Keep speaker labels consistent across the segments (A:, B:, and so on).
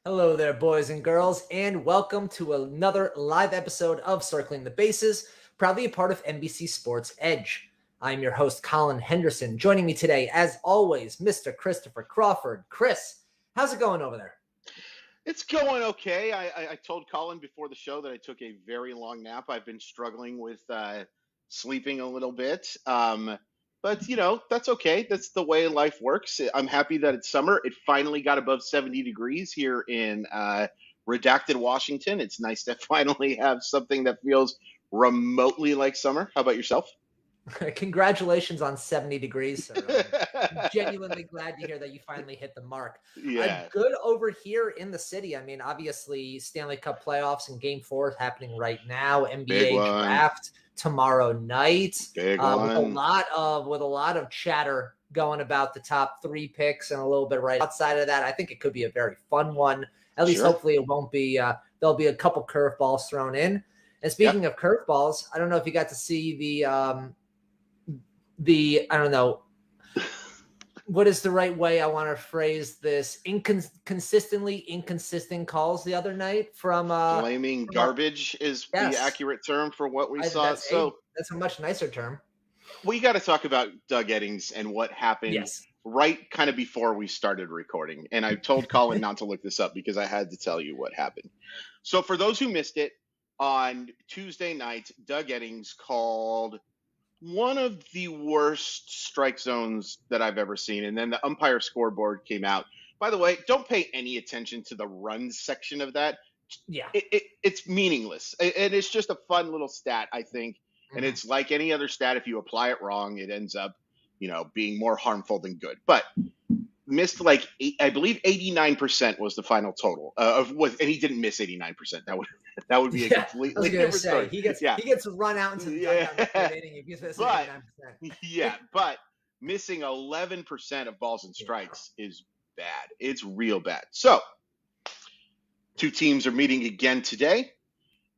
A: Hello there, boys and girls, and welcome to another live episode of Circling the Bases, proudly a part of NBC Sports EDGE. I'm your host, Colin Henderson. Joining me today, as always, Mr. Christopher Crawford. Chris, how's it going over there?
B: It's going okay. I told Colin before the show that I took a very long nap. I've been struggling with sleeping a little bit. But, that's okay. That's the way life works. I'm happy that it's summer. It finally got above 70 degrees here in redacted Washington. It's nice to finally have something that feels remotely like summer. How about yourself?
A: Congratulations on 70 degrees, sir. I'm genuinely glad to hear that you finally hit the mark.
B: Yeah.
A: Good over here in the city. I mean, obviously, Stanley Cup playoffs and Game 4 is happening right now. NBA draft tomorrow night. With a lot of chatter going about the top 3 picks and a little bit right outside of that. I think it could be a very fun one. At least hopefully it won't be. There'll be a couple curveballs thrown in. And speaking of curveballs, I don't know if you got to see the I don't know what is the right way I want to phrase this, consistently inconsistent calls the other night from
B: blaming garbage is the accurate term for what we saw.
A: That's a much nicer term.
B: We got to talk about Doug Eddings and what happened right kind of before we started recording. And I told Colin not to look this up because I had to tell you what happened. So for those who missed it, on Tuesday night, Doug Eddings called one of the worst strike zones that I've ever seen. And then the umpire scoreboard came out. By the way, don't pay any attention to the runs section of that.
A: Yeah.
B: It's meaningless. And it's just a fun little stat, I think. And it's like any other stat. If you apply it wrong, it ends up, being more harmful than good. But missed I believe 89% was the final total and he didn't miss 89%. That would be a completely different story.
A: He gets run out into the dugout inning if he's missing 89%.
B: But missing 11% of balls and strikes is bad. It's real bad. So 2 teams are meeting again today.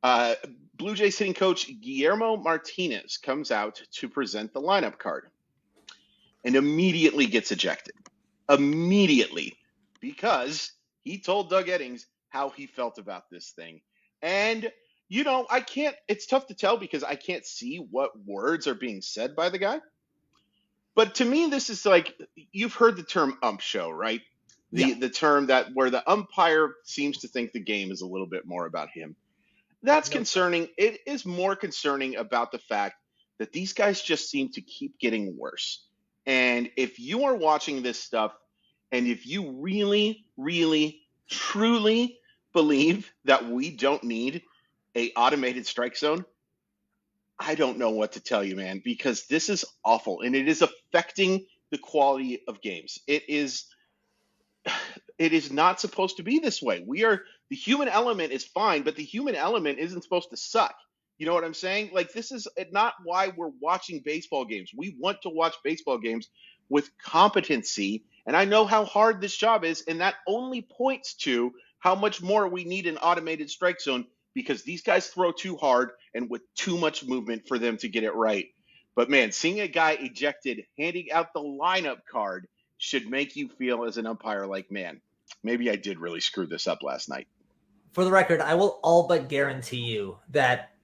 B: Blue Jays hitting coach Guillermo Martinez comes out to present the lineup card and immediately gets ejected. Immediately, because he told Doug Eddings how he felt about this thing. And, it's tough to tell because I can't see what words are being said by the guy. But to me, this is like, you've heard the term ump show, right? The term that where the umpire seems to think the game is a little bit more about him. That's concerning. It is more concerning about the fact that these guys just seem to keep getting worse. And if you are watching this stuff and if you really, really, truly believe that we don't need a automated strike zone, I don't know what to tell you, man, because this is awful and it is affecting the quality of games. It is not supposed to be this way. The human element is fine, but the human element isn't supposed to suck. You know what I'm saying? Like, this is not why we're watching baseball games. We want to watch baseball games with competency. And I know how hard this job is. And that only points to how much more we need an automated strike zone because these guys throw too hard and with too much movement for them to get it right. But, man, seeing a guy ejected, handing out the lineup card should make you feel as an umpire like, man, maybe I did really screw this up last night.
A: For the record, I will all but guarantee you that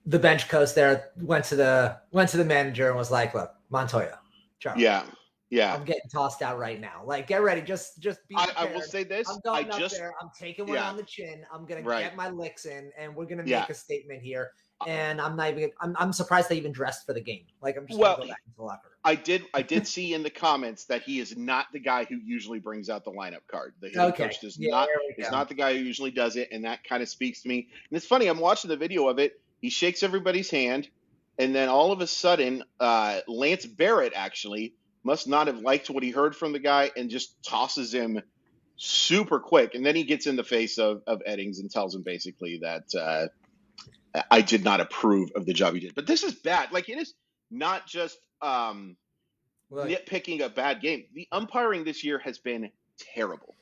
A: the bench coach there went to the manager and was like, "Look, Montoya, Charlie,
B: yeah,
A: I'm getting tossed out right now. Like, get ready, just be prepared.
B: I will say this:
A: I'm going up there. I'm taking one on the chin. I'm gonna get my licks in, and we're gonna make a statement here. And I'm not even. I'm surprised they even dressed for the game. Like, I'm just gonna go back into the locker room.
B: I did see in the comments that he is not the guy who usually brings out the lineup card. The hitting coach is not the guy who usually does it, and that kind of speaks to me. And it's funny. I'm watching the video of it. He shakes everybody's hand, and then all of a sudden, Lance Barrett actually must not have liked what he heard from the guy and just tosses him super quick. And then he gets in the face of Eddings and tells him basically that I did not approve of the job he did. But this is bad. Like, it is not just nitpicking a bad game. The umpiring this year has been terrible.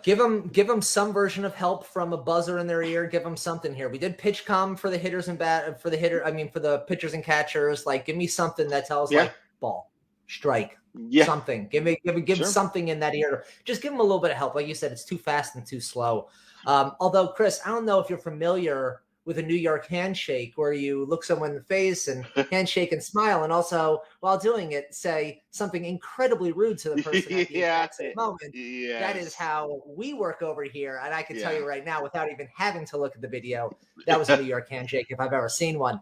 A: Give them some version of help from a buzzer in their ear. Give them something here. We did pitch comm for the hitters and for the pitchers and catchers. Like, give me something that tells like ball. strike, something. Give something in that ear. Just give him a little bit of help. Like you said, it's too fast and too slow. Although, Chris, I don't know if you're familiar with a New York handshake where you look someone in the face and handshake and smile, and also while doing it, say something incredibly rude to the person at the exact same moment. Yes. That is how we work over here. And I can tell you right now, without even having to look at the video, that was a New York handshake if I've ever seen one.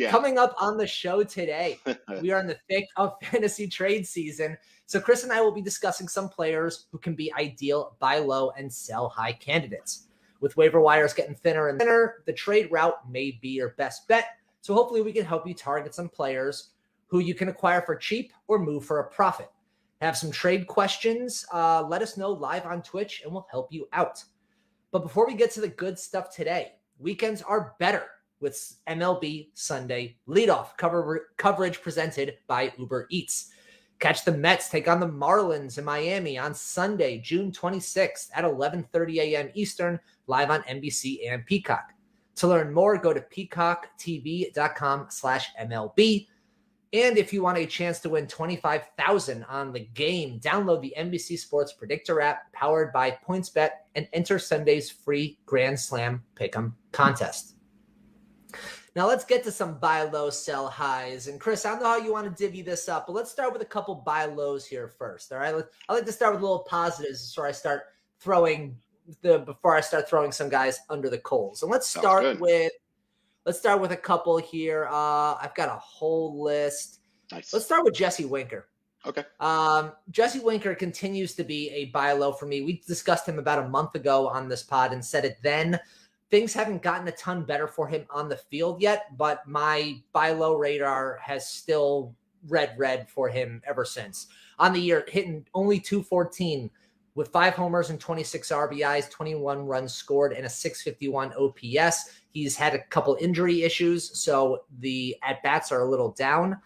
A: Coming up on the show today, we are in the thick of fantasy trade season. So Chris and I will be discussing some players who can be ideal buy low and sell high candidates. With waiver wires getting thinner and thinner, the trade route may be your best bet. So hopefully we can help you target some players who you can acquire for cheap or move for a profit. Have some trade questions? Let us know live on Twitch and we'll help you out. But before we get to the good stuff today, weekends are better with MLB Sunday leadoff coverage presented by Uber Eats. Catch the Mets take on the Marlins in Miami on Sunday, June 26th at 11:30 a.m. Eastern, live on NBC and Peacock. To learn more, go to peacocktv.com/MLB. And if you want a chance to win $25,000 on the game, download the NBC Sports Predictor app powered by PointsBet and enter Sunday's free Grand Slam Pick'em contest. Now let's get to some buy low, sell highs. And Chris, I don't know how you want to divvy this up, but let's start with a couple buy lows here first. All right. I like to start with little positives before I start throwing some guys under the coals. And let's start with a couple here. I've got a whole list. Nice. Let's start with Jesse Winker.
B: Okay.
A: Jesse Winker continues to be a buy low for me. We discussed him about a month ago on this pod and said it then. Things haven't gotten a ton better for him on the field yet, but my buy low radar has still read red for him ever since. On the year, hitting only .214 with 5 homers and 26 RBIs, 21 runs scored, and a .651 OPS. He's had a couple injury issues, so the at-bats are a little down.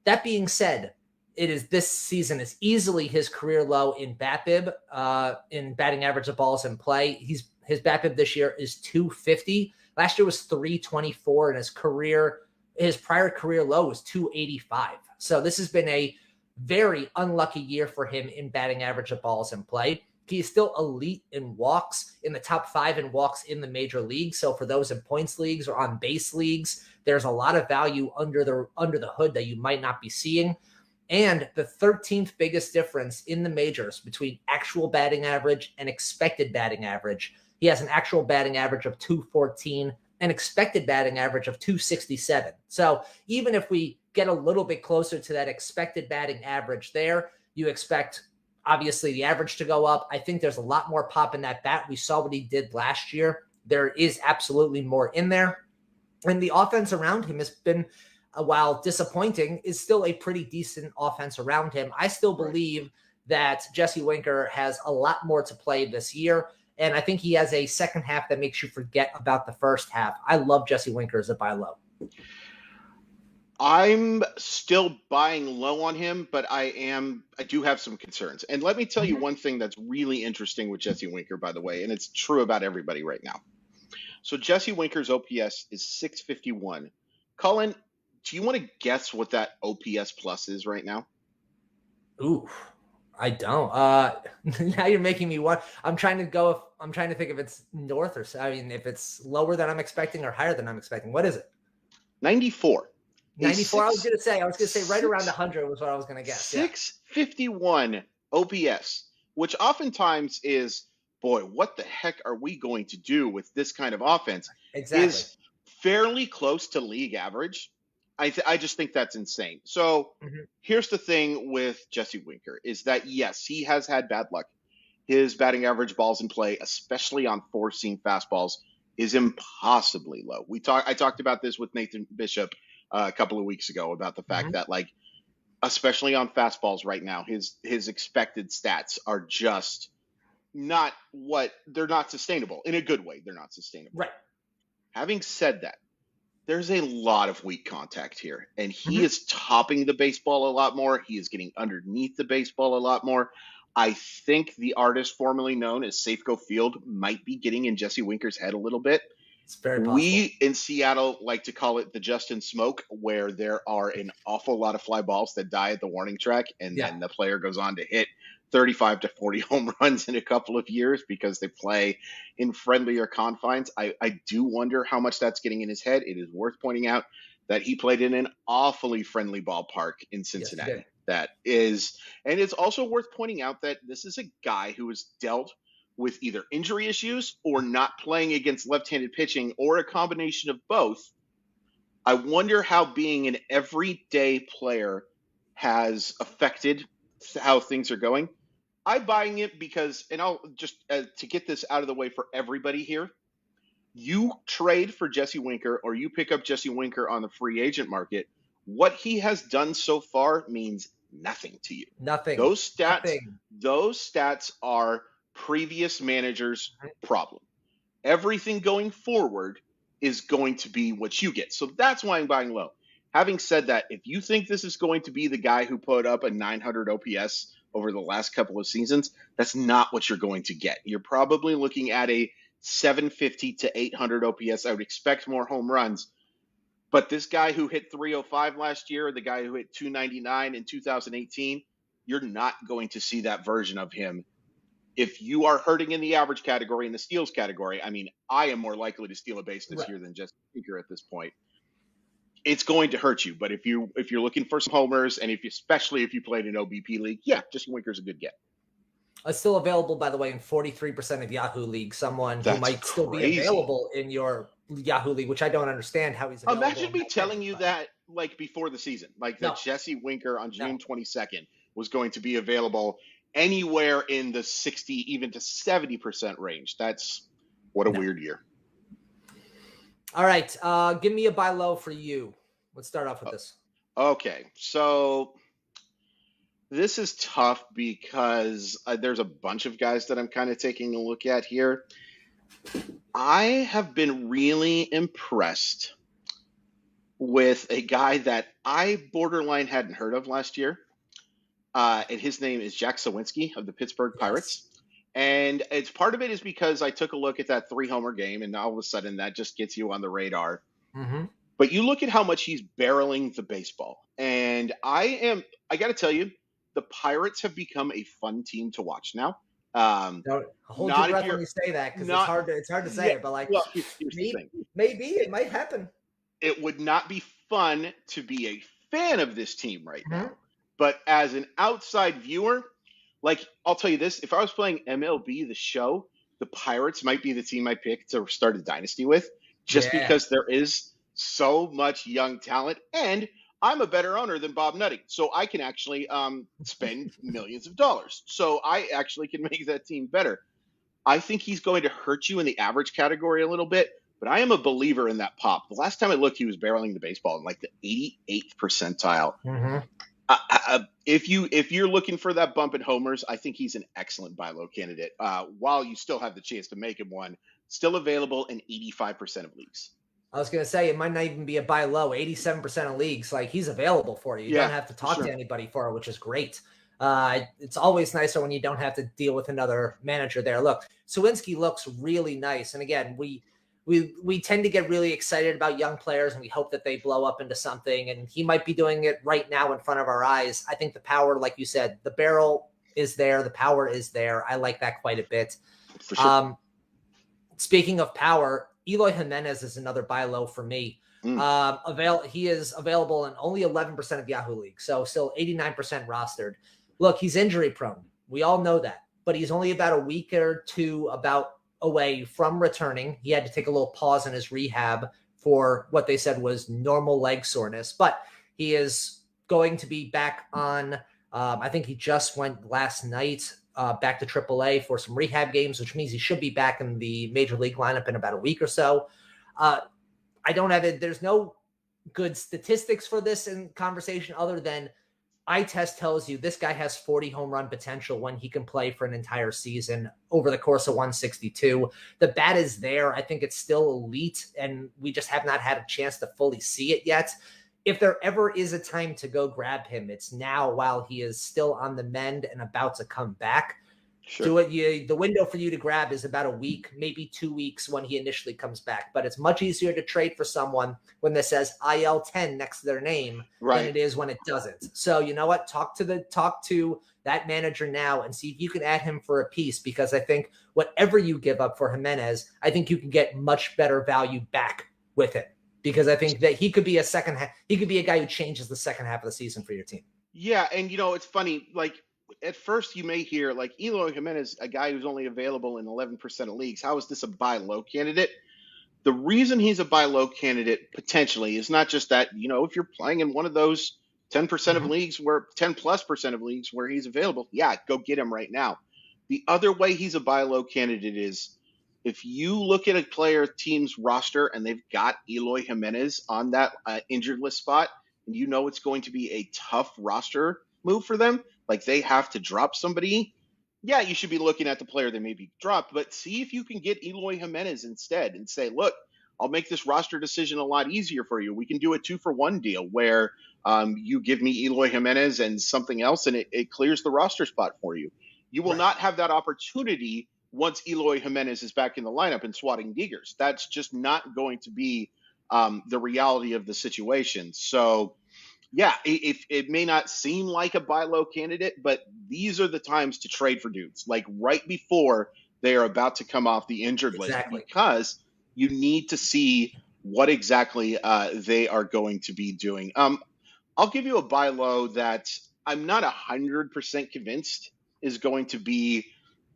A: That being said, this season is easily his career low in BABIP, in batting average of balls in play. His BABIP this year is .250. Last year was .324, and his prior career low was .285. So this has been a very unlucky year for him in batting average of balls in play. He is still elite in walks, in the top 5 in walks in the major league. So for those in points leagues or on base leagues, there's a lot of value under the hood that you might not be seeing. And the 13th biggest difference in the majors between actual batting average and expected batting average. He has an actual batting average of .214 and expected batting average of .267. So even if we get a little bit closer to that expected batting average there, you expect, obviously, the average to go up. I think there's a lot more pop in that bat. We saw what he did last year. There is absolutely more in there. And the offense around him has been, while disappointing, is still a pretty decent offense around him. I still believe that Jesse Winker has a lot more to play this year. And I think he has a second half that makes you forget about the first half. I love Jesse Winker as a buy low.
B: I'm still buying low on him, but I do have some concerns. And let me tell you one thing that's really interesting with Jesse Winker, by the way, and it's true about everybody right now. So Jesse Winker's OPS is .651. Colin, do you want to guess what that OPS plus is right now?
A: Ooh, I don't. Now you're making me want. I'm trying to think if it's north or if it's lower than I'm expecting or higher than I'm expecting. What is it?
B: 94.
A: 94. I was going to say right around 100 was what I was going to guess.
B: 651 OPS, which oftentimes is, boy, what the heck are we going to do with this kind of offense?
A: Exactly.
B: Is fairly close to league average. I just think that's insane. So here's the thing with Jesse Winker is that, yes, he has had bad luck. His batting average balls in play, especially on four-seam fastballs, is impossibly low. I talked about this with Nathan Bishop a couple of weeks ago about the fact that, like, especially on fastballs right now, his expected stats are just they're not sustainable. In a good way, they're not sustainable.
A: Right.
B: Having said that, there's a lot of weak contact here, and he is topping the baseball a lot more. He is getting underneath the baseball a lot more. I think the artist formerly known as Safeco Field might be getting in Jesse Winker's head a little bit.
A: It's very possible.
B: We in Seattle like to call it the Justin Smoke, where there are an awful lot of fly balls that die at the warning track, and then the player goes on to hit 35 to 40 home runs in a couple of years because they play in friendlier confines. I do wonder how much that's getting in his head. It is worth pointing out that he played in an awfully friendly ballpark in Cincinnati.
A: Yes,
B: that is, and it's also worth pointing out that this is a guy who has dealt with either injury issues or not playing against left-handed pitching or a combination of both. I wonder how being an everyday player has affected how things are going. I'm buying it because, and I'll just, to get this out of the way for everybody here, you trade for Jesse Winker or you pick up Jesse Winker on the free agent market, what he has done so far means nothing to you.
A: Nothing.
B: Those stats are previous manager's problem. Everything going forward is going to be what you get. So that's why I'm buying low. Having said that, if you think this is going to be the guy who put up a 900 OPS over the last couple of seasons, that's not what you're going to get. You're probably looking at a 750 to 800 OPS. I would expect more home runs. But this guy who hit 305 last year, the guy who hit 299 in 2018, you're not going to see that version of him. If you are hurting in the average category, in the steals category, I mean, I am more likely to steal a base this year than just Winker at this point. It's going to hurt you. But if you're looking for some homers, and especially if you played an OBP league, Jesse Winker's a good get.
A: Still available, by the way, in 43% of Yahoo League. Someone who might still be available in your Yahoo League, which I don't understand how he's available.
B: Imagine me telling you that like before the season, like that Jesse Winker on June 22nd was going to be available anywhere in the 60, even to 70% range. That's what a weird year.
A: All right. Give me a buy low for you. Let's start off with this.
B: Okay. So this is tough because there's a bunch of guys that I'm kind of taking a look at here. I have been really impressed with a guy that I borderline hadn't heard of last year. And his name is Jack Zawinski of the Pittsburgh Pirates. And part of it is because I took a look at that 3-homer game, and all of a sudden that just gets you on the radar. Mm-hmm. But you look at how much he's barreling the baseball. And I got to tell you, the Pirates have become a fun team to watch now.
A: Hold your breath when you say that, because it's hard to say it, but maybe it might happen.
B: It would not be fun to be a fan of this team right now. But as an outside viewer, like, I'll tell you this, if I was playing MLB The Show, the Pirates might be the team I pick to start a dynasty with, just because there is so much young talent, and I'm a better owner than Bob Nutting, so I can actually spend millions of dollars. So I actually can make that team better. I think he's going to hurt you in the average category a little bit, but I am a believer in that pop. The last time I looked, he was barreling the baseball in like the 88th percentile. Mm-hmm. If you're looking for that bump in homers, I think he's an excellent buy low candidate. While you still have the chance to make him one, still available in 85% of leagues.
A: I was going to say, it might not even be a buy low. 87% of leagues, like, he's available for you. You don't have to talk to anybody for it, which is great. It's always nicer when you don't have to deal with another manager there. Look, Zawinski looks really nice. And again, we tend to get really excited about young players, and we hope that they blow up into something. And he might be doing it right now in front of our eyes. I think the power, like you said, the barrel is there. The power is there. I like that quite a bit.
B: For sure.
A: Speaking of power, Eloy Jimenez is another buy low for me. He is available in only 11% of Yahoo League, so still 89% rostered. Look, he's injury prone. We all know that, but he's only about a week or two away from returning. He had to take a little pause in his rehab for what they said was normal leg soreness, but he is going to be back on. I think he just went last night back to AAA for some rehab games, which means he should be back in the major league lineup in about a week or so. I don't have it. There's no good statistics for this in conversation other than eye test tells you this guy has 40 home run potential when he can play for an entire season over the course of 162. The bat is there. I think it's still elite, and we just have not had a chance to fully see it yet. If there ever is a time to go grab him, it's now while he is still on the mend and about to come back. Sure. The window for you to grab is about a week, maybe 2 weeks when he initially comes back. But it's much easier to trade for someone when this says IL10 next to their name than it is when it doesn't. So you know what? Talk to that manager now and see if you can add him for a piece, because I think whatever you give up for Jimenez, I think you can get much better value back with it, because I think that he could be a guy who changes the second half of the season for your team.
B: Yeah, and it's funny, like at first you may hear like Eloy Jimenez, a guy who's only available in 11% of leagues. How is this a buy low candidate? The reason he's a buy low candidate potentially is not just that, if you're playing in one of those 10% of leagues where 10+% of leagues where he's available, yeah, go get him right now. The other way he's a buy low candidate is if you look at a player team's roster and they've got Eloy Jimenez on that injured list spot, and it's going to be a tough roster move for them, like they have to drop somebody, yeah, you should be looking at the player that may be dropped, but see if you can get Eloy Jimenez instead and say, look, I'll make this roster decision a lot easier for you. We can do a 2-for-1 deal where you give me Eloy Jimenez and something else, and it clears the roster spot for you. You will not have that opportunity once Eloy Jimenez is back in the lineup and swatting diggers. That's just not going to be the reality of the situation. So, yeah, it may not seem like a buy low candidate, but these are the times to trade for dudes, like right before they are about to come off the injured list, because you need to see what exactly they are going to be doing. I'll give you a buy low that I'm not 100% convinced is going to be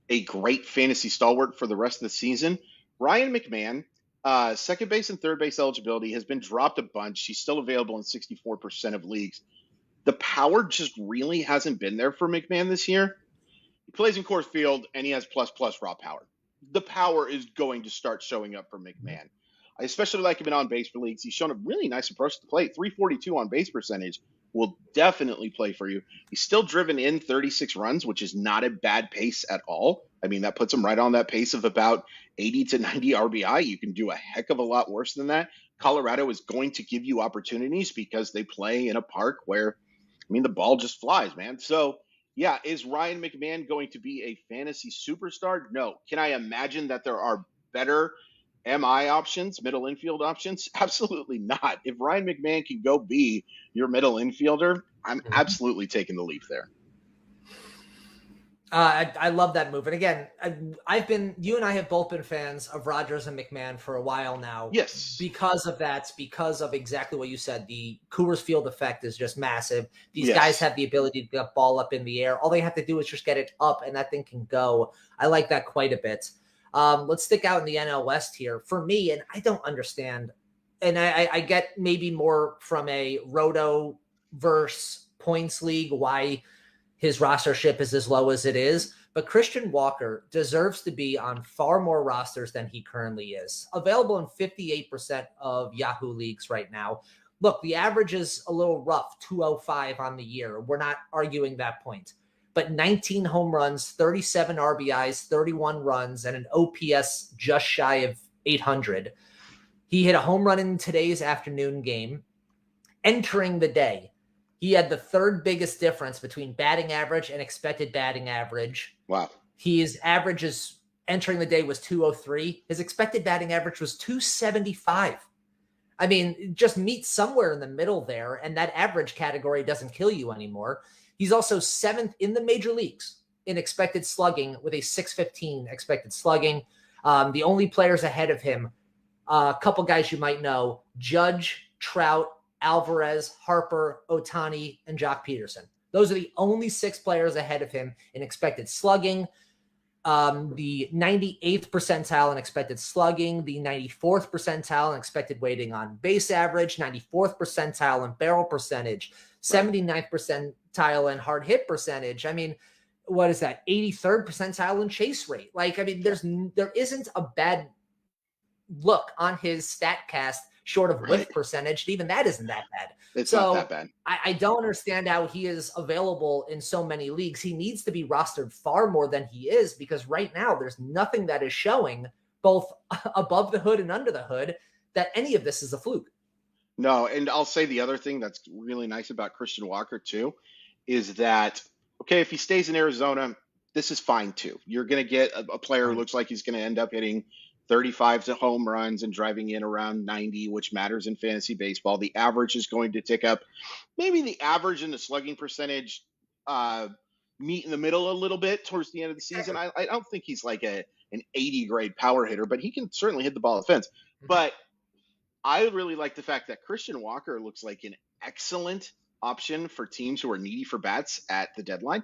B: a great fantasy stalwart for the rest of the season. Ryan McMahon, second base and third base eligibility, has been dropped a bunch. He's still available in 64% of leagues. The power just really hasn't been there for McMahon this year. He plays in Coors Field, and he has plus raw power. The power is going to start showing up for McMahon. I especially like him in on-base for leagues. He's shown a really nice approach to the plate. 342 on-base percentage will definitely play for you. He's still driven in 36 runs, which is not a bad pace at all. I mean, that puts him right on that pace of about 80 to 90 RBI. You can do a heck of a lot worse than that. Colorado is going to give you opportunities because they play in a park where, the ball just flies, man. So, yeah, is Ryan McMahon going to be a fantasy superstar? No. Can I imagine that there are better MI options, middle infield options? Absolutely not. If Ryan McMahon can go be your middle infielder, I'm absolutely taking the leap there.
A: I love that move. And again, you and I have both been fans of Rodgers and McMahon for a while now.
B: Yes.
A: Because of exactly what you said. The Coors Field effect is just massive. These guys have the ability to get ball up in the air. All they have to do is just get it up and that thing can go. I like that quite a bit. Let's stick out in the NL West here. For me, and I don't understand, and I get maybe more from a roto versus points league why his rostership is as low as it is, but Christian Walker deserves to be on far more rosters than he currently is. Available in 58% of Yahoo leagues right now. Look, the average is a little rough, 205 on the year. We're not arguing that point. But 19 home runs, 37 RBIs, 31 runs, and an OPS just shy of 800. He hit a home run in today's afternoon game. Entering the day, he had the third biggest difference between batting average and expected batting average.
B: Wow.
A: His averages entering the day was 203. His expected batting average was 275. I mean, just meet somewhere in the middle there, and that average category doesn't kill you anymore. He's also 7th in the major leagues in expected slugging with a 615 expected slugging. The only players ahead of him, a couple guys you might know, Judge, Trout, Alvarez, Harper, Ohtani, and Jock Peterson. Those are the only 6 players ahead of him in expected slugging. The 98th percentile in expected slugging, the 94th percentile in expected weighting on base average, 94th percentile in barrel percentage, 79th percentile in hard hit percentage. I mean, what is that? 83rd percentile in chase rate. Like, I mean, there isn't a bad look on his StatCast short of whiff percentage. Even that isn't that bad.
B: It's not that bad.
A: I don't understand how he is available in so many leagues. He needs to be rostered far more than he is, because right now there's nothing that is showing, both above the hood and under the hood, that any of this is a fluke.
B: No, and I'll say the other thing that's really nice about Christian Walker too is that, okay, if he stays in Arizona, this is fine too. You're going to get a player who looks like he's going to end up hitting 35 to home runs and driving in around 90, which matters in fantasy baseball. The average is going to tick up. Maybe the average and the slugging percentage meet in the middle a little bit towards the end of the season. I don't think he's like an 80 grade power hitter, but he can certainly hit the ball at the fence. But I really like the fact that Christian Walker looks like an excellent option for teams who are needy for bats at the deadline.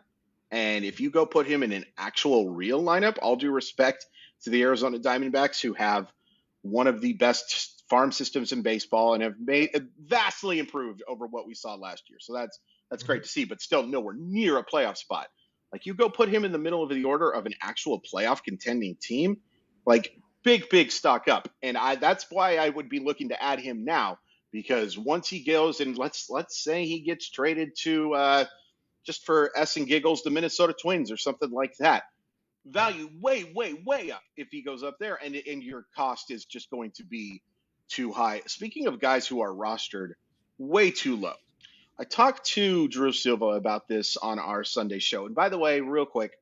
B: And if you go put him in an actual real lineup, all due respect to the Arizona Diamondbacks, who have one of the best farm systems in baseball and have vastly improved over what we saw last year. So that's great to see, but still nowhere near a playoff spot. Like, you go put him in the middle of the order of an actual playoff contending team, like, big stock up. And that's why I would be looking to add him now, because once he goes and let's say he gets traded to just for S and giggles, the Minnesota Twins or something like that, value way up if he goes up there, and your cost is just going to be too high. Speaking of guys who are rostered way too low, I talked to Drew Silva about this on our Sunday show. And by the way, real quick,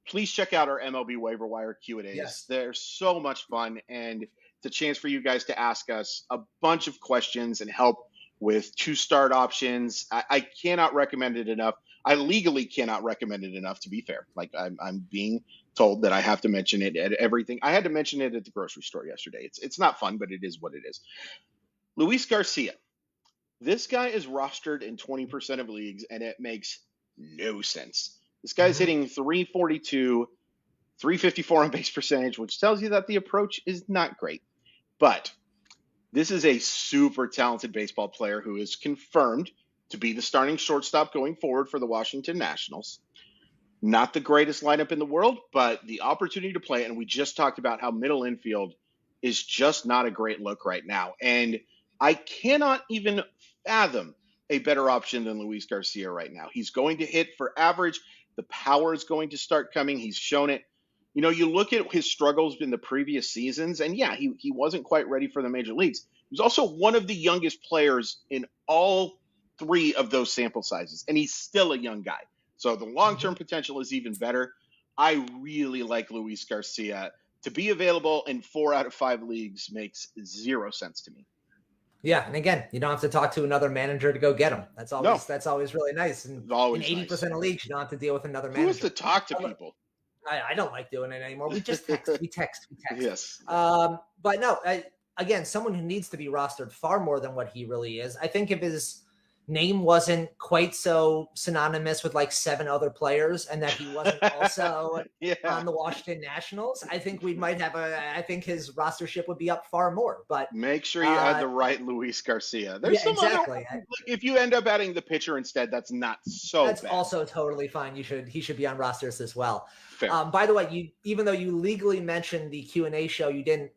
B: please check out our MLB waiver wire Q&As. Yes. They're so much fun, and it's a chance for you guys to ask us a bunch of questions and help with 2-start options. I cannot recommend it enough. I legally cannot recommend it enough, to be fair. Like, I'm being told that I have to mention it at everything. I had to mention it at the grocery store yesterday. It's not fun, but it is what it is. Luis Garcia. This guy is rostered in 20% of leagues, and it makes no sense. This guy's hitting 342, 354 on base percentage, which tells you that the approach is not great. But this is a super talented baseball player who is confirmed to be the starting shortstop going forward for the Washington Nationals. Not the greatest lineup in the world, but the opportunity to play, and we just talked about how middle infield is just not a great look right now. And I cannot even fathom a better option than Luis Garcia right now. He's going to hit for average. The power is going to start coming. He's shown it. You know, you look at his struggles in the previous seasons, and yeah, he wasn't quite ready for the major leagues. He was also one of the youngest players in all 3 of those sample sizes, and he's still a young guy. So the long-term potential is even better. I really like Luis Garcia. To be available in 4 out of 5 leagues makes 0 sense to me.
A: Yeah, and again, you don't have to talk to another manager to go get him. That's always really nice. And in 80% of leagues, you don't have to deal with another manager.
B: Who wants to talk to people?
A: I don't like doing it anymore. We just text. we text.
B: Yes.
A: But no, again, someone who needs to be rostered far more than what he really is. I think if his name wasn't quite so synonymous with like 7 other players, and that he wasn't also on the Washington Nationals, I think we might have I think his rostership would be up far more. But
B: make sure you add the right Luis Garcia. There's some
A: exactly.
B: If you end up adding the pitcher instead, that's not so
A: That's
B: bad.
A: Also totally fine. He should be on rosters as well.
B: Fair.
A: By the way, even though you legally mentioned the Q&A show, you didn't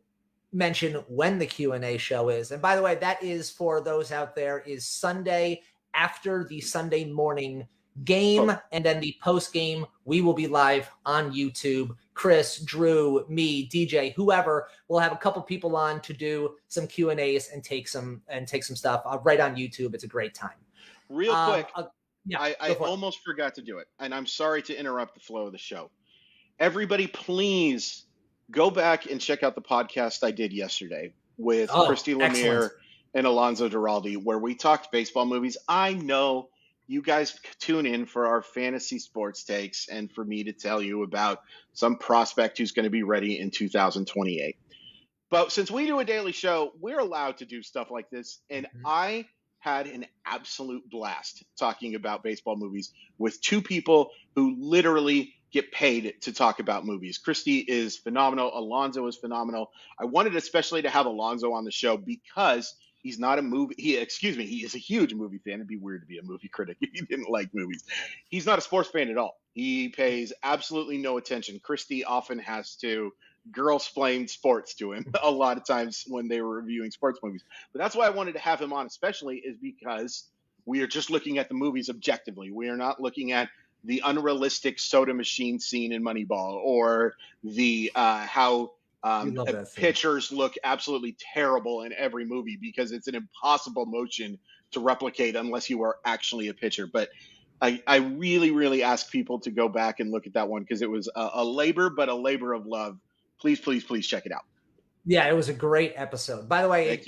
A: mention when the Q&A show is. And by the way, that is, for those out there, is Sunday after the Sunday morning game. And then the post game, we will be live on YouTube. Chris, Drew, me, DJ, whoever, will have a couple people on to do some Q&As and take some stuff right on YouTube. It's a great time.
B: Real quick. I almost forgot to do it, and I'm sorry to interrupt the flow of the show. Everybody, please go back and check out the podcast I did yesterday with Christy Lemire and Alonzo Duralde, where we talked baseball movies. I know you guys tune in for our fantasy sports takes and for me to tell you about some prospect who's going to be ready in 2028. But since we do a daily show, we're allowed to do stuff like this. And I had an absolute blast talking about baseball movies with 2 people who literally get paid to talk about movies. Christy is phenomenal. Alonzo is phenomenal. I wanted especially to have Alonzo on the show because he's not a movie. He is a huge movie fan. It'd be weird to be a movie critic if he didn't like movies. He's not a sports fan at all. He pays absolutely no attention. Christy often has to girl-splain sports to him a lot of times when they were reviewing sports movies. But that's why I wanted to have him on, especially, is because we are just looking at the movies objectively. We are not looking at the unrealistic soda machine scene in Moneyball, or the how pitchers look absolutely terrible in every movie, because it's an impossible motion to replicate unless you are actually a pitcher. But I really, really ask people to go back and look at that one because it was a labor, but a labor of love. Please, please, please check it out.
A: Yeah, it was a great episode. By the way,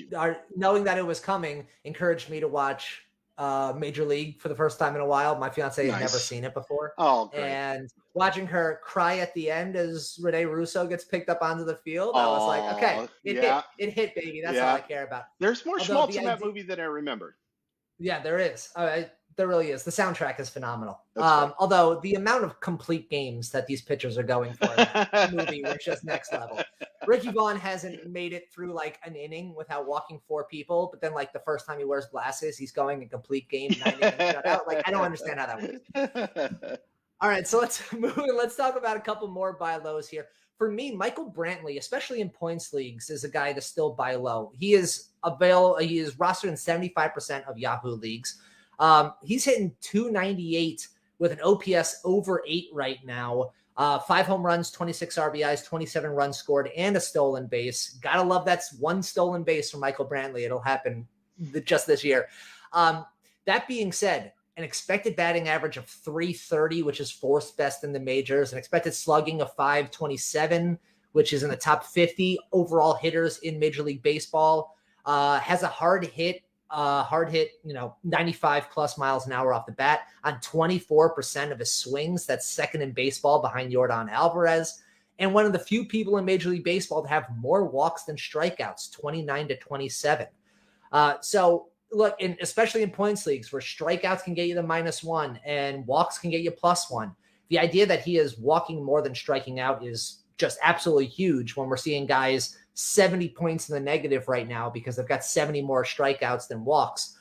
A: knowing that it was coming encouraged me to watch Major League for the first time in a while. My fiance had never seen it before.
B: Oh, great.
A: And watching her cry at the end as Rene Russo gets picked up onto the field, I was like, okay, it hit, baby. That's all I care about.
B: There's more schmaltz in that movie than I remember.
A: Yeah, there is. There really is. The soundtrack is phenomenal. Although the amount of complete games that these pitchers are going for in that movie was just next level. Ricky Vaughn hasn't made it through like an inning without walking 4 people, but then like the first time he wears glasses, he's going a complete game, 9 innings shutout. Like I don't understand how that works. All right, so let's move. Let's talk about a couple more buy lows here. For me, Michael Brantley, especially in points leagues, is a guy to still buy low. He is rostered in 75% of Yahoo leagues. He's hitting 298 with an OPS over 8 right now. 5 home runs, 26 RBIs, 27 runs scored, and a stolen base. Gotta love that's 1 stolen base from Michael Brantley. It'll happen just this year. That being said, an expected batting average of 330, which is 4th best in the majors, an expected slugging of 527, which is in the top 50 overall hitters in Major League Baseball. Has a hard hit, 95 plus miles an hour off the bat on 24% of his swings. That's second in baseball behind Yordan Alvarez. And one of the few people in Major League Baseball to have more walks than strikeouts, 29 to 27. So look, especially in points leagues where strikeouts can get you the -1 and walks can get you +1. The idea that he is walking more than striking out is just absolutely huge when we're seeing guys 70 points in the negative right now because they've got 70 more strikeouts than walks.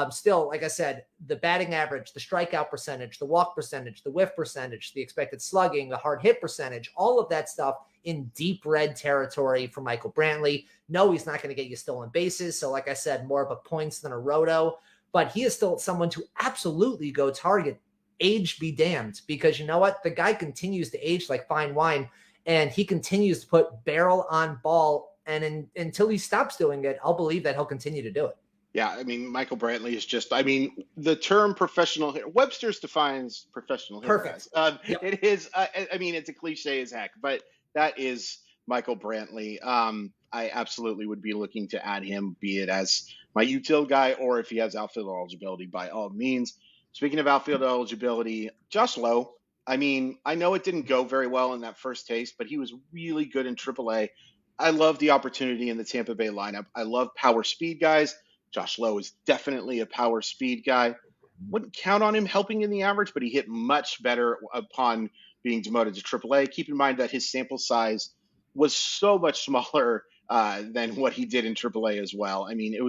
A: Still, like I said, the batting average, the strikeout percentage, the walk percentage, the whiff percentage, the expected slugging, the hard hit percentage, all of that stuff in deep red territory for Michael Brantley. No, he's not going to get you stolen bases. So like I said, more of a points than a roto, but he is still someone to absolutely go target. Age be damned, because you know what? The guy continues to age like fine wine. And he continues to put barrel on ball. And until he stops doing it, I'll believe that he'll continue to do it.
B: Yeah, I mean, Michael Brantley is just, the term professional hitter, Webster's defines professional hitter.
A: Perfect.
B: Yep. It is, it's a cliche as heck, but that is Michael Brantley. I absolutely would be looking to add him, be it as my util guy or if he has outfield eligibility, by all means. Speaking of outfield eligibility, Josh Lowe. I know it didn't go very well in that first taste, but he was really good in AAA. I love the opportunity in the Tampa Bay lineup. I love power speed guys. Josh Lowe is definitely a power speed guy. Wouldn't count on him helping in the average, but he hit much better upon being demoted to AAA. Keep in mind that his sample size was so much smaller than what he did in AAA as well. He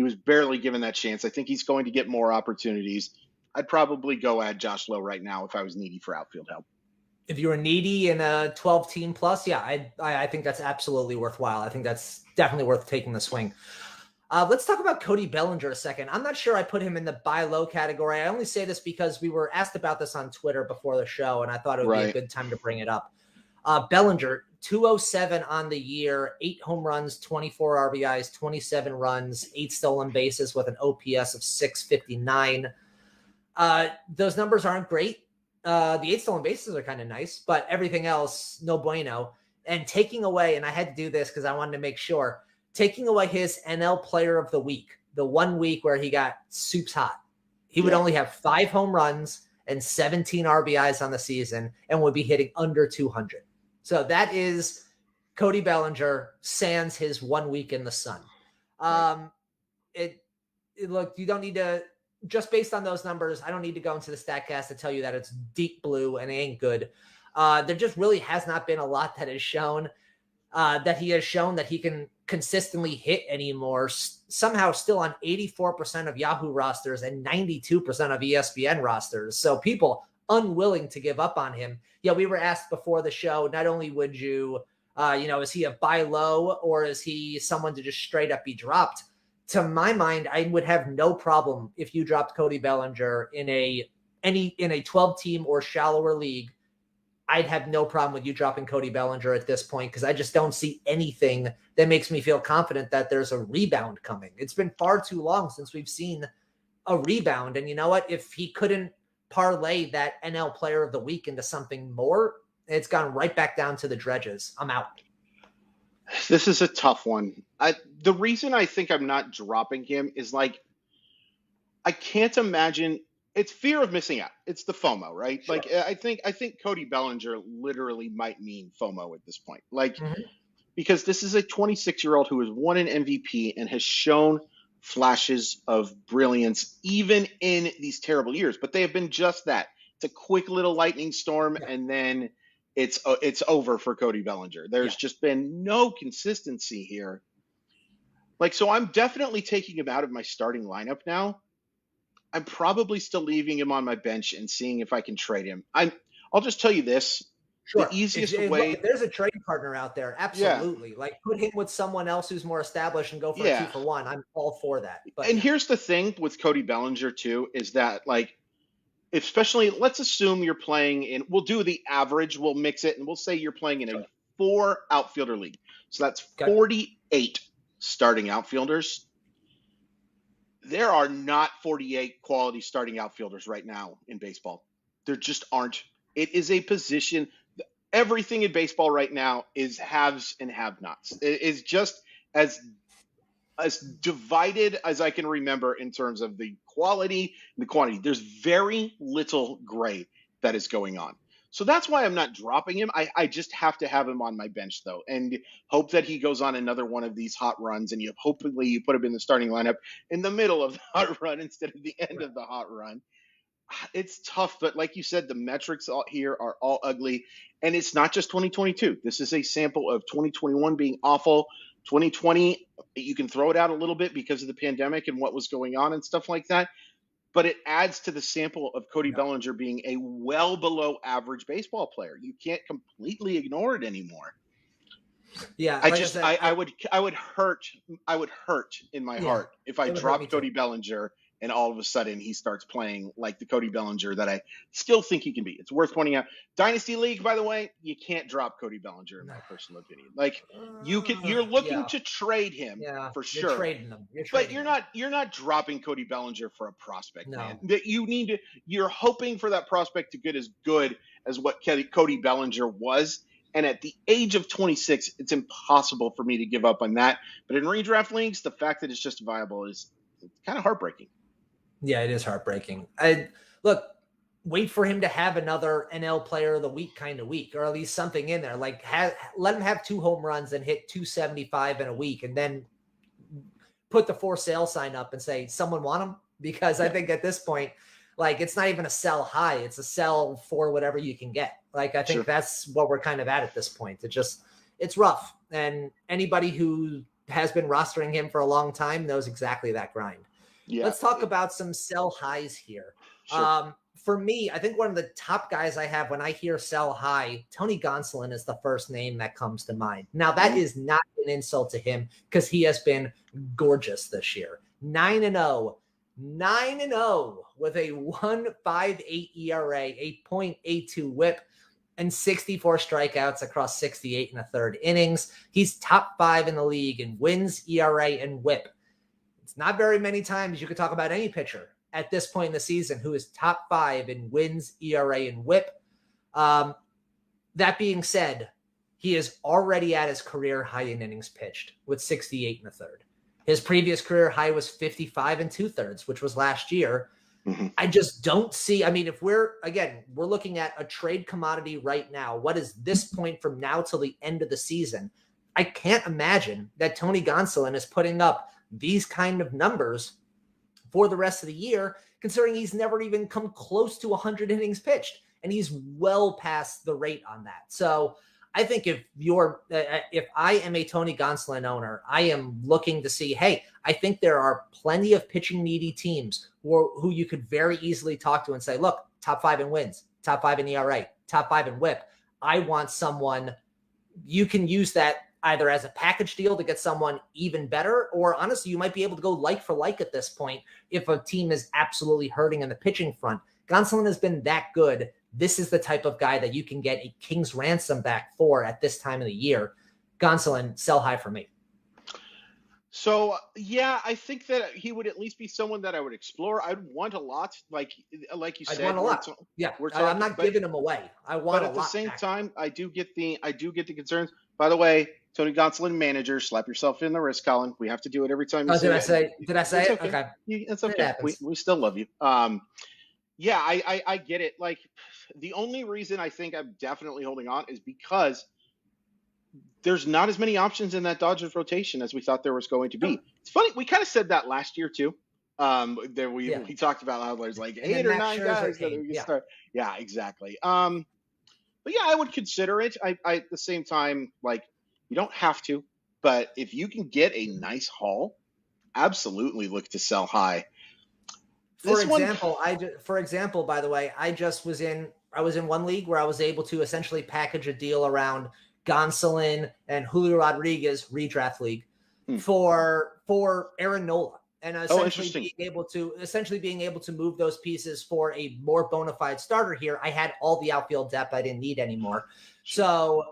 B: was barely given that chance. I think he's going to get more opportunities. I'd probably go add Josh Lowe right now if I was needy for outfield help.
A: If you were needy in a 12-team plus, yeah, I think that's absolutely worthwhile. I think that's definitely worth taking the swing. Let's talk about Cody Bellinger a second. I'm not sure I put him in the buy low category. I only say this because we were asked about this on Twitter before the show, and I thought it would be a good time to bring it up. Bellinger, 207 on the year, 8 home runs, 24 RBIs, 27 runs, 8 stolen bases with an OPS of 659. Those numbers aren't great. The 8 stolen bases are kind of nice, but everything else, no bueno. And taking away, and I had to do this because I wanted to make sure, taking away his NL Player of the Week, the 1 week where he got soups hot, he would only have 5 home runs and 17 RBIs on the season and would be hitting under 200. So that is Cody Bellinger sans his 1 week in the sun. Look, you don't need to. Just based on those numbers, I don't need to go into the StatCast to tell you that it's deep blue and it ain't good. There just really has not been a lot that has shown that he can consistently hit anymore. Somehow still on 84% of Yahoo rosters and 92% of ESPN rosters. So people unwilling to give up on him. Yeah, we were asked before the show, not only would you, is he a buy low or is he someone to just straight up be dropped? To my mind, I would have no problem if you dropped Cody Bellinger in a 12-team or shallower league. I'd have no problem with you dropping Cody Bellinger at this point because I just don't see anything that makes me feel confident that there's a rebound coming. It's been far too long since we've seen a rebound. And you know what? If he couldn't parlay that NL Player of the Week into something more, it's gone right back down to the dredges. I'm out.
B: This is a tough one. The reason I think I'm not dropping him is like, I can't imagine. It's fear of missing out. It's the FOMO, right? Sure. Like I think Cody Bellinger literally might mean FOMO at this point. Like, because this is a 26-year-old who has won an MVP and has shown flashes of brilliance even in these terrible years, but they have been just that. It's a quick little lightning storm, and then it's over for Cody Bellinger. There's just been no consistency here. Like, so I'm definitely taking him out of my starting lineup now. I'm probably still leaving him on my bench and seeing if I can trade him. I'll just tell you this.
A: Sure.
B: The easiest way.
A: If there's a trade partner out there, absolutely. Like, put him with someone else who's more established and go for a 2-for-1. I'm all for that. But,
B: and here's the thing with Cody Bellinger too, is that, like, especially, let's assume you're playing in, we'll do the average, we'll mix it, and we'll say you're playing in a 4 outfielder league. So that's 48 starting outfielders. There are not 48 quality starting outfielders right now in baseball. There just aren't. It is a position. Everything in baseball right now is haves and have-nots. It is just as divided as I can remember in terms of the quality and the quantity. There's very little gray that is going on. So that's why I'm not dropping him. I just have to have him on my bench, though, and hope that he goes on another one of these hot runs, and hopefully you put him in the starting lineup in the middle of the hot run instead of the end of the hot run. It's tough, but like you said, the metrics here are all ugly, and it's not just 2022. This is a sample of 2021 being awful. 2020, you can throw it out a little bit because of the pandemic and what was going on and stuff like that. But it adds to the sample of Cody Bellinger being a well below average baseball player. You can't completely ignore it anymore.
A: Yeah,
B: I would hurt in my heart if I dropped Cody Bellinger and all of a sudden he starts playing like the Cody Bellinger that I still think he can be. It's worth pointing out. Dynasty League, by the way, you can't drop Cody Bellinger in my personal opinion. Like, you're looking to trade him for sure.
A: You're trading them.
B: But you're not dropping Cody Bellinger for a prospect, man. That you're hoping for that prospect to get as good as what Cody Bellinger was. And at the age of 26, it's impossible for me to give up on that. But in redraft leagues, the fact that it's just viable is kind of heartbreaking.
A: Yeah, it is heartbreaking. Look, wait for him to have another NL Player of the Week kind of week, or at least something in there. Like, let him have 2 home runs and hit 275 in a week, and then put the for sale sign up and say, someone want him? Because I think at this point, like, it's not even a sell high. It's a sell for whatever you can get. Like, I think that's what we're kind of at this point. It's rough. And anybody who has been rostering him for a long time knows exactly that grind. Yeah. Let's talk about some sell highs here. Sure. For me, I think one of the top guys I have when I hear sell high, Tony Gonsolin is the first name that comes to mind. Now, that is not an insult to him because he has been gorgeous this year. 9-0 with a 1.58 ERA, a .82 whip, and 64 strikeouts across 68 1/3 innings. He's top 5 in the league in wins, ERA, and whip. It's not very many times you could talk about any pitcher at this point in the season who is top 5 in wins, ERA, and whip. That being said, he is already at his career high in innings pitched with 68 1/3. His previous career high was 55 2/3, which was last year. I just don't see, I mean, if we're looking at a trade commodity right now, what is this point from now till the end of the season? I can't imagine that Tony Gonsolin is putting up these kind of numbers for the rest of the year, considering he's never even come close to 100 innings pitched, and he's well past the rate on that. So I think if I am a Tony Gonsolin owner, I am looking to see, hey, I think there are plenty of pitching needy teams who you could very easily talk to and say, look, top 5 in wins, top 5 in ERA, top 5 in whip. I want someone. You can use that either as a package deal to get someone even better, or honestly, you might be able to go like for like at this point if a team is absolutely hurting in the pitching front. Gonsolin has been that good. This is the type of guy that you can get a king's ransom back for at this time of the year. Gonsolin, sell high for me.
B: So yeah, I think that he would at least be someone that I would explore. I'd want a lot, like you said.
A: I'd want a lot. We're talking, I'm not giving him away. I want a lot.
B: But at the same time, I do get the concerns. By the way, Tony Gonsolin, manager, slap yourself in the wrist, Colin. We have to do it every time.
A: Did I say it?
B: Okay. It's okay. We still love you. Yeah, I get it. Like, the only reason I think I'm definitely holding on is because there's not as many options in that Dodgers rotation as we thought there was going to be. It's funny, we kind of said that last year too. We talked about how there's like 8 or 9 guys that we can start. Yeah, exactly. But yeah, I would consider it. I at the same time, like, you don't have to, but if you can get a nice haul, absolutely look to sell high.
A: For example, by the way, I was in one league where I was able to essentially package a deal around Gonzalon and Julio Rodriguez redraft league for Aaron Nola, and essentially being able to move those pieces for a more bona fide starter here. I had all the outfield depth I didn't need anymore. So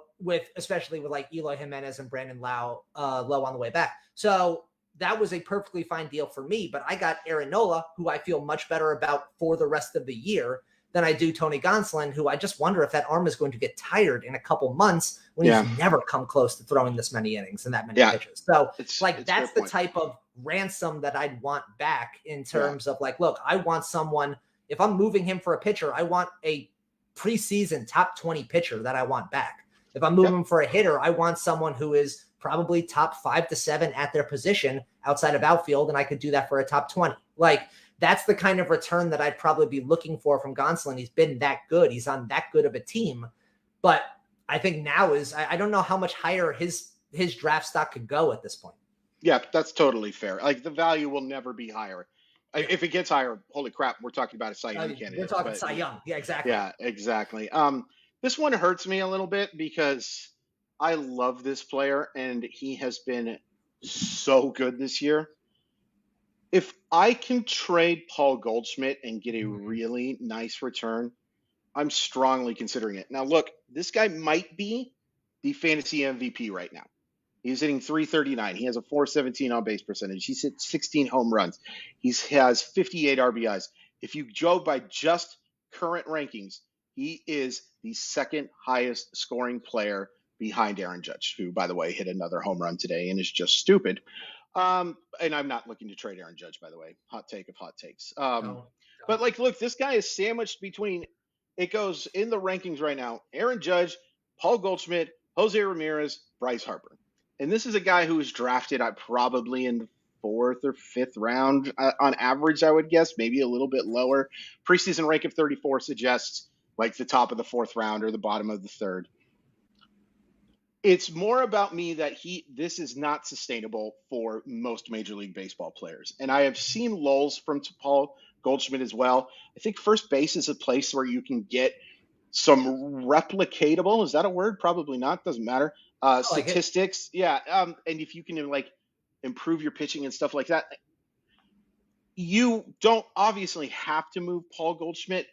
A: especially with like Eloy Jimenez and Brandon Lowe on the way back. So that was a perfectly fine deal for me, but I got Aaron Nola, who I feel much better about for the rest of the year than I do Tony Gonsolin, who I just wonder if that arm is going to get tired in a couple months when he's never come close to throwing this many innings and that many pitches. So that's the type of ransom that I'd want back in terms of like, look, I want someone, if I'm moving him for a pitcher, I want a preseason top 20 pitcher that I want back. If I'm moving him for a hitter, I want someone who is probably top 5 to 7 at their position outside of outfield, and I could do that for a top 20. Like, that's the kind of return that I'd probably be looking for from Gonsolin. He's been that good. He's on that good of a team. But I think now I don't know how much higher his draft stock could go at this point.
B: Yeah, that's totally fair. Like, the value will never be higher. If it gets higher, holy crap, we're talking about a Cy Young candidate.
A: We're talking Cy Young. Yeah, exactly.
B: Yeah, exactly. This one hurts me a little bit because I love this player, and he has been so good this year. If I can trade Paul Goldschmidt and get a really nice return, I'm strongly considering it. Now, look, this guy might be the fantasy MVP right now. He's hitting .339. He has a .417 on-base percentage. He's hit 16 home runs. He has 58 RBIs. If you go by just current rankings, he is the second highest scoring player behind Aaron Judge, who, by the way, hit another home run today and is just stupid. And I'm not looking to trade Aaron Judge, by the way. Hot take of hot takes. But, like, look, this guy is sandwiched between, it goes in the rankings right now, Aaron Judge, Paul Goldschmidt, Jose Ramirez, Bryce Harper. And this is a guy who was drafted probably in the 4th or 5th round on average, I would guess, maybe a little bit lower. Preseason rank of 34 suggests like the top of the 4th round or the bottom of the 3rd. It's more about me that this is not sustainable for most Major League Baseball players. And I have seen lulls from Paul Goldschmidt as well. I think first base is a place where you can get some replicatable, is that a word? Probably not, doesn't matter. Statistics. Yeah. And if you can like improve your pitching and stuff like that, you don't obviously have to move Paul Goldschmidt,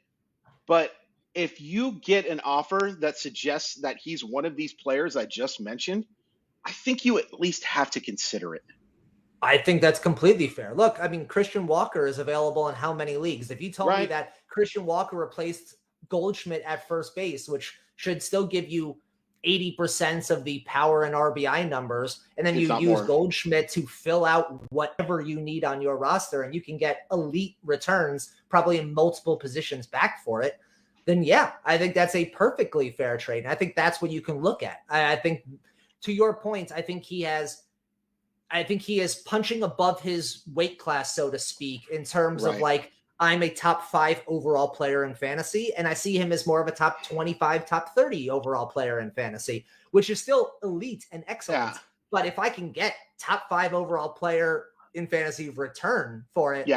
B: but if you get an offer that suggests that he's one of these players I just mentioned, I think you at least have to consider it.
A: I think that's completely fair. Look, I mean, Christian Walker is available in how many leagues? If you told me that Christian Walker replaced Goldschmidt at first base, which should still give you 80% of the power and RBI numbers, and then you use Goldschmidt to fill out whatever you need on your roster, and you can get elite returns probably in multiple positions back for it, then yeah, I think that's a perfectly fair trade. And I think that's what you can look at. I think, to your point, I think he is punching above his weight class, so to speak, in terms of like, I'm a top 5 overall player in fantasy, and I see him as more of a top 25, top 30 overall player in fantasy, which is still elite and excellent. Yeah. But if I can get top 5 overall player in fantasy return for it,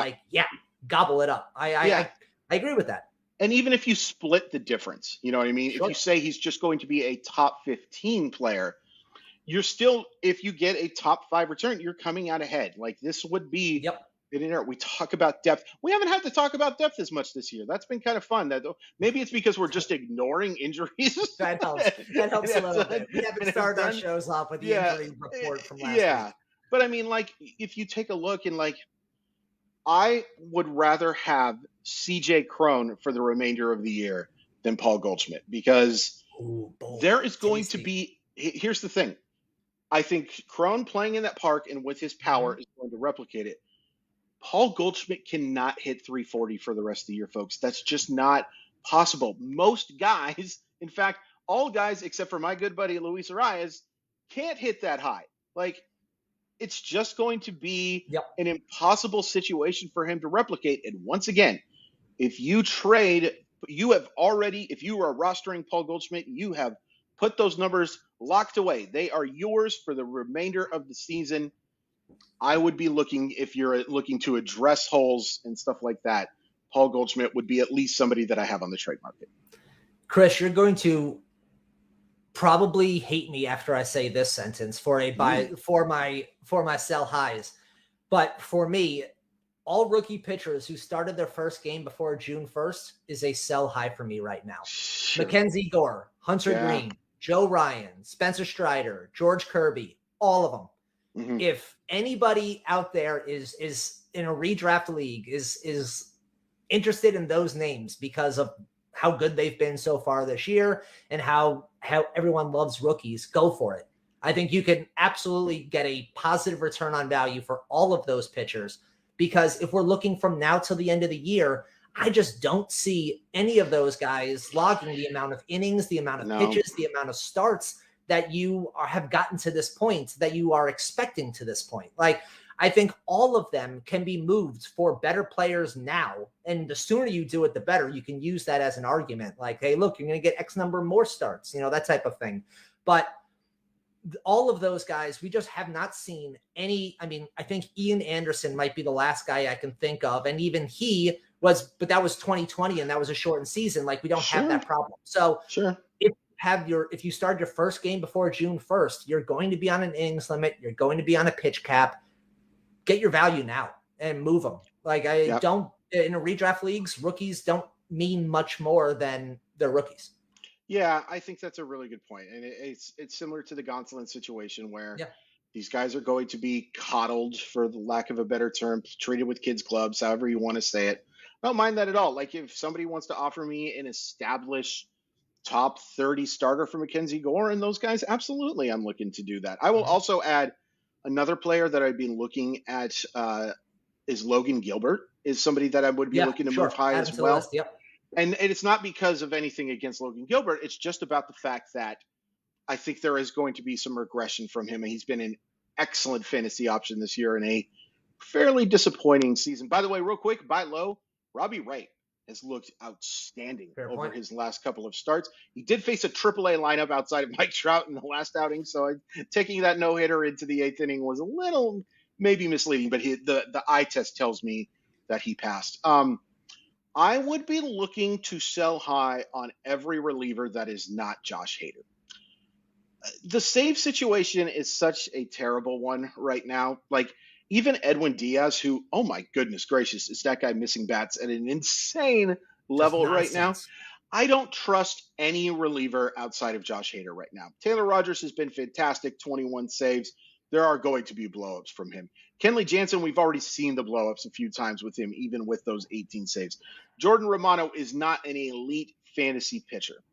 A: gobble it up. I agree with that.
B: And even if you split the difference, you know what I mean? Sure. If you say he's just going to be a top 15 player, you're still, if you get a top 5 return, you're coming out ahead. Like, this would be we talk about depth. We haven't had to talk about depth as much this year. That's been kind of fun. Maybe it's because we're just ignoring injuries.
A: That helps a little bit. We haven't started our shows off with the injury report from last week.
B: But I mean, like, if you take a look and like, I would rather have CJ Cron for the remainder of the year than Paul Goldschmidt, because there is going to be, here's the thing. I think Cron playing in that park and with his power is going to replicate it. Paul Goldschmidt cannot hit 340 for the rest of the year, folks. That's just not possible. Most guys, in fact, all guys except for my good buddy Luis Arias, can't hit that high. Like, it's just going to be an impossible situation for him to replicate. And once again, if you trade, you have already, if you are rostering Paul Goldschmidt, you have put those numbers locked away. They are yours for the remainder of the season. I would be looking, if you're looking to address holes and stuff like that, Paul Goldschmidt would be at least somebody that I have on the trade market.
A: Chris, you're going to probably hate me after I say this sentence for my sell highs. But for me, all rookie pitchers who started their first game before June 1st is a sell high for me right now. Mackenzie Gore, Hunter Green, Joe Ryan, Spencer Strider, George Kirby, all of them. Mm-hmm. If anybody out there is in a redraft league is interested in those names because of how good they've been so far this year and how everyone loves rookies, go for it. I think you can absolutely get a positive return on value for all of those pitchers, because if we're looking from now till the end of the year, I just don't see any of those guys logging the amount of innings, the amount of pitches, the amount of starts that you have gotten to this point, that you are expecting to this point. Like, I think all of them can be moved for better players now. And the sooner you do it, the better. You can use that as an argument. Like, hey, look, you're going to get X number more starts, that type of thing. But all of those guys, we just have not seen any. I mean, I think Ian Anderson might be the last guy I can think of. And even he was, but that was 2020 and that was a shortened season. Like, we don't have that problem. So if you start your first game before June 1st, you're going to be on an innings limit. You're going to be on a pitch cap. Get your value now and move them. Like, don't, in a redraft leagues, rookies don't mean much more than their rookies.
B: Yeah, I think that's a really good point. And it's similar to the Gonzalon situation where these guys are going to be coddled, for the lack of a better term, treated with kids clubs, however you want to say it. I don't mind that at all. Like, if somebody wants to offer me an established top 30 starter for Mackenzie Gore and those guys, absolutely, I'm looking to do that. I will also add another player that I'd be looking at is Logan Gilbert, is somebody that I would be looking to move high as well. And it's not because of anything against Logan Gilbert. It's just about the fact that I think there is going to be some regression from him. And he's been an excellent fantasy option this year in a fairly disappointing season. By the way, real quick, buy low, Robbie Wright has looked outstanding over his last couple of starts. He did face a AAA lineup outside of Mike Trout in the last outing, so taking that no-hitter into the 8th inning was a little maybe misleading, but the eye test tells me that he passed. I would be looking to sell high on every reliever that is not Josh Hader. The save situation is such a terrible one right now. Like, even Edwin Diaz, who, oh my goodness gracious, is that guy missing bats at an insane level right now? I don't trust any reliever outside of Josh Hader right now. Taylor Rogers has been fantastic, 21 saves. There are going to be blowups from him. Kenley Jansen, we've already seen the blowups a few times with him, even with those 18 saves. Jordan Romano is not an elite fantasy pitcher.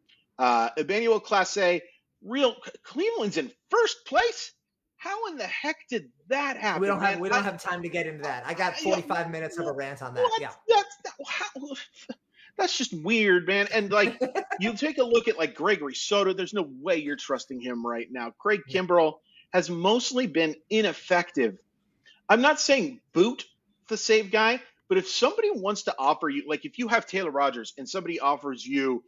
B: Emmanuel Clase, Cleveland's in first place? How in the heck did that happen?
A: We don't have time to get into that. I got 45 minutes of a rant on that.
B: That's just weird, man. And like, you take a look at like Gregory Soto, there's no way you're trusting him right now. Craig Kimbrell has mostly been ineffective. I'm not saying boot the save guy, but if somebody wants to offer you, like if you have Taylor Rogers and somebody offers you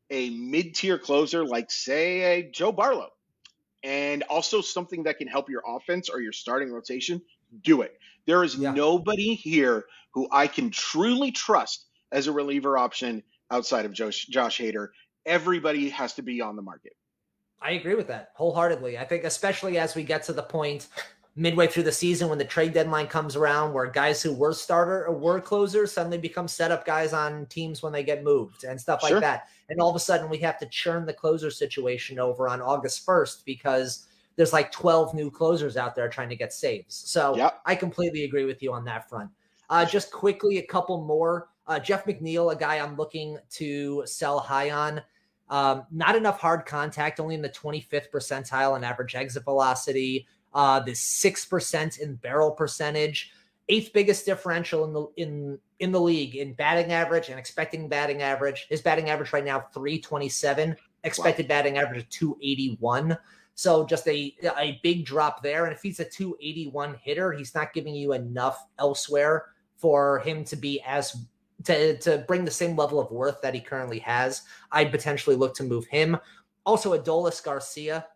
B: a mid-tier closer, like say a Joe Barlow, and also something that can help your offense or your starting rotation, do it. There is nobody here who I can truly trust as a reliever option outside of Josh Hader. Everybody has to be on the market.
A: I agree with that wholeheartedly. I think especially as we get to the point midway through the season when the trade deadline comes around, where guys who were starter or were closers suddenly become setup guys on teams when they get moved and stuff like that. And all of a sudden we have to churn the closer situation over on August 1st because there's like 12 new closers out there trying to get saves. So I completely agree with you on that front. Just quickly, a couple more. Jeff McNeil, a guy I'm looking to sell high on. Not enough hard contact, only in the 25th percentile in average exit velocity, the 6% in barrel percentage, 8th biggest differential in the league in batting average and expecting batting average. His batting average right now 327, expected batting average of 281. So just a big drop there. And if he's a 281 hitter, he's not giving you enough elsewhere for him to be to bring the same level of worth that he currently has. I'd potentially look to move him. Also, Adolis Garcia,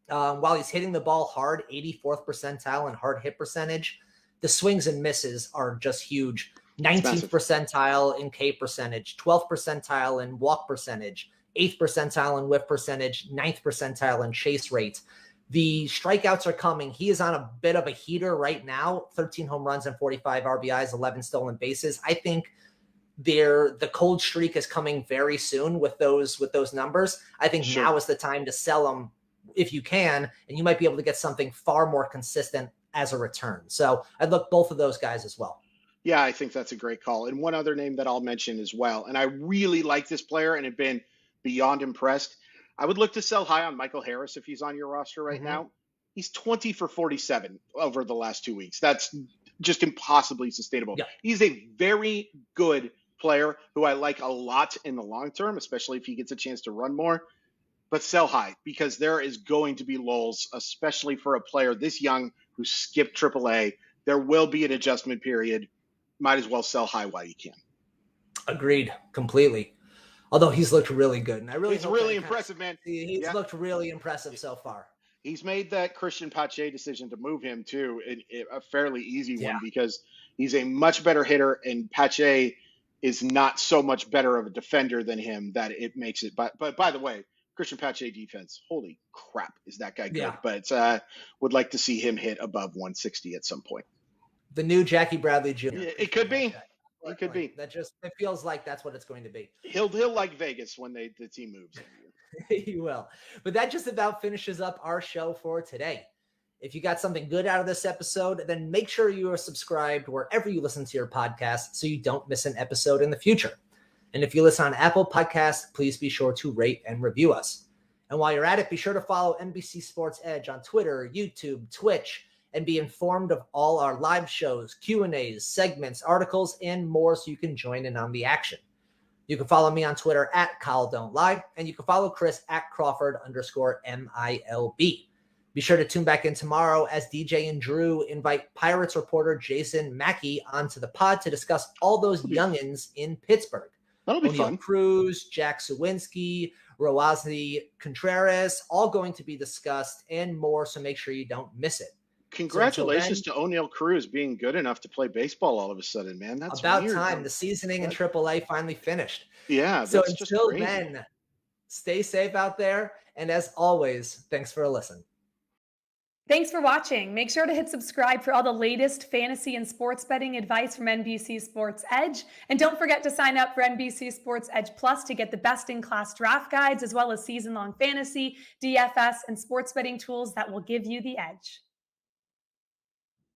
A: while he's hitting the ball hard, 84th percentile in hard hit percentage, the swings and misses are just huge. 19th percentile in K percentage, 12th percentile in walk percentage, 8th percentile in whiff percentage, 9th percentile in chase rate. The strikeouts are coming. He is on a bit of a heater right now, 13 home runs and 45 RBIs, 11 stolen bases. I think the cold streak is coming very soon with those numbers. I think now is the time to sell them if you can, and you might be able to get something far more consistent as a return. So I'd look both of those guys as well.
B: Yeah, I think that's a great call. And one other name that I'll mention as well, and I really like this player and have been beyond impressed. I would look to sell high on Michael Harris if he's on your roster right now. He's 20 for 47 over the last 2 weeks. That's just impossibly sustainable. Yeah. He's a very good player who I like a lot in the long term, especially if he gets a chance to run more. But sell high, because there is going to be lulls, especially for a player this young who skipped AAA. There will be an adjustment period. Might as well sell high while you can.
A: Agreed, completely. Although he's looked really good, and
B: he's really impressive, man.
A: He's looked really impressive so far.
B: He's made that Christian Pache decision to move him too, a fairly easy one, because he's a much better hitter, and Pache is not so much better of a defender than him that it makes it. But by the way, Christian Pache defense, holy crap, is that guy good? Yeah. But would like to see him hit above 160 at some point.
A: The new Jackie Bradley Jr.
B: It could be. It could be.
A: It feels like that's what it's going to be.
B: He'll like Vegas when the team moves.
A: He will. But that just about finishes up our show for today. If you got something good out of this episode, then make sure you are subscribed wherever you listen to your podcast so you don't miss an episode in the future. And if you listen on Apple Podcasts, please be sure to rate and review us. And while you're at it, be sure to follow NBC Sports Edge on Twitter, YouTube, Twitch, and be informed of all our live shows, Q&As, segments, articles, and more so you can join in on the action. You can follow me on Twitter at KyleDon'tLie, and you can follow Chris at Crawford_MILB. Be sure to tune back in tomorrow as DJ and Drew invite Pirates reporter Jason Mackey onto the pod to discuss all those youngins in Pittsburgh.
B: That'll be fun.
A: Cruz, Jack Zawinski, Roazi Contreras, all going to be discussed and more, so make sure you don't miss it.
B: Congratulations to O'Neal Cruz being good enough to play baseball all of a sudden, man. That's
A: about
B: weird,
A: time.
B: Man.
A: The seasoning in AAA finally finished.
B: Yeah.
A: So until then, stay safe out there. And as always, thanks for listening.
C: Thanks for watching. Make sure to hit subscribe for all the latest fantasy and sports betting advice from NBC Sports Edge. And don't forget to sign up for NBC Sports Edge Plus to get the best-in-class draft guides, as well as season-long fantasy, DFS, and sports betting tools that will give you the edge.